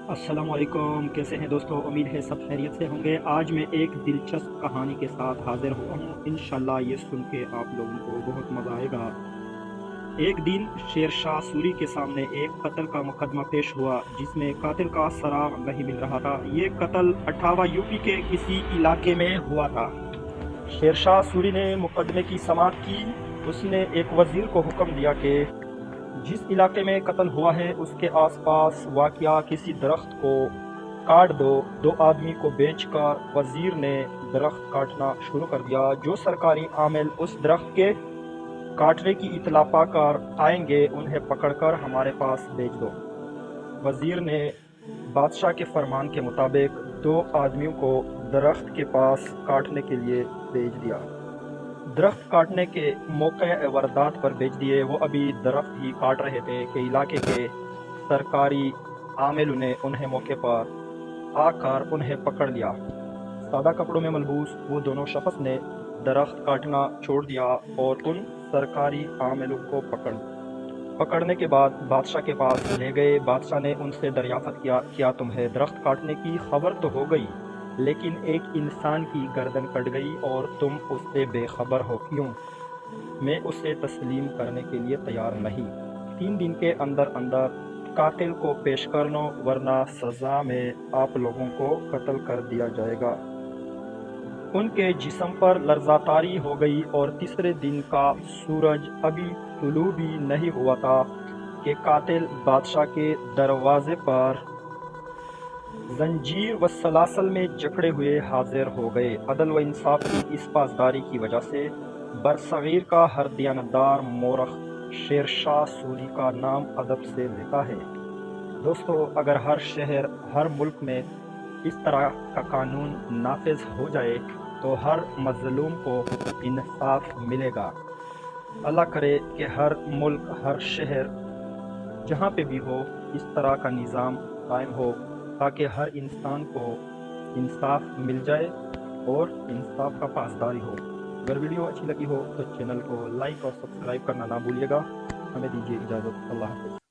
السلام علیکم، کیسے ہیں دوستو؟ امید ہے سب خیریت سے ہوں گے۔ آج میں ایک دلچسپ کہانی کے ساتھ حاضر ہوا ہوں۔ انشاءاللہ یہ سن کے آپ لوگوں کو بہت مزہ آئے گا۔ ایک دن شیر شاہ سوری کے سامنے ایک قتل کا مقدمہ پیش ہوا جس میں قاتل کا سراغ نہیں مل رہا تھا۔ یہ قتل اٹھاوا یوپی کے کسی علاقے میں ہوا تھا۔ شیر شاہ سوری نے مقدمے کی سماعت کی۔ اس نے ایک وزیر کو حکم دیا کہ جس علاقے میں قتل ہوا ہے اس کے آس پاس واقع کسی درخت کو کاٹ دو۔ 2 آدمی کو بیچ کر وزیر نے درخت کاٹنا شروع کر دیا۔ جو سرکاری عامل اس درخت کے کاٹنے کی اطلاع پا کر آئیں گے انہیں پکڑ کر ہمارے پاس بھیج دو۔ وزیر نے بادشاہ کے فرمان کے مطابق 2 آدمیوں کو درخت کے پاس کاٹنے کے لیے بھیج دیا۔ درخت کاٹنے کے موقع واردات پر بھیج دیے۔ وہ ابھی درخت ہی کاٹ رہے تھے کہ علاقے کے سرکاری عاملوں نے انہیں موقع پر آ کر انہیں پکڑ لیا۔ سادہ کپڑوں میں ملبوس وہ دونوں شخص نے درخت کاٹنا چھوڑ دیا اور ان سرکاری عاملوں کو پکڑنے کے بعد بادشاہ کے پاس لے گئے۔ بادشاہ نے ان سے دریافت کیا تمہیں درخت کاٹنے کی خبر تو ہو گئی، لیکن ایک انسان کی گردن کٹ گئی اور تم اس سے بے خبر ہو کیوں؟ میں اسے تسلیم کرنے کے لیے تیار نہیں۔ 3 دن کے اندر قاتل کو پیش کرنا ورنہ سزا میں آپ لوگوں کو قتل کر دیا جائے گا۔ ان کے جسم پر لرزہ طاری ہو گئی اور تیسرے دن کا سورج ابھی طلوع بھی نہیں ہوا تھا کہ قاتل بادشاہ کے دروازے پر زنجیر و سلاسل میں جکڑے ہوئے حاضر ہو گئے۔ عدل و انصاف کی اس پاسداری کی وجہ سے برصغیر کا ہر دیانتدار مورخ شیر شاہ سوری کا نام ادب سے لیتا ہے۔ دوستو، اگر ہر شہر، ہر ملک میں اس طرح کا قانون نافذ ہو جائے تو ہر مظلوم کو انصاف ملے گا۔ اللہ کرے کہ ہر ملک، ہر شہر جہاں پہ بھی ہو اس طرح کا نظام قائم ہو تاکہ ہر انسان کو انصاف مل جائے اور انصاف کا پاسداری ہو۔ اگر ویڈیو اچھی لگی ہو تو چینل کو لائک اور سبسکرائب کرنا نہ بھولیے گا۔ ہمیں دیجیے اجازت۔ اللہ حافظ۔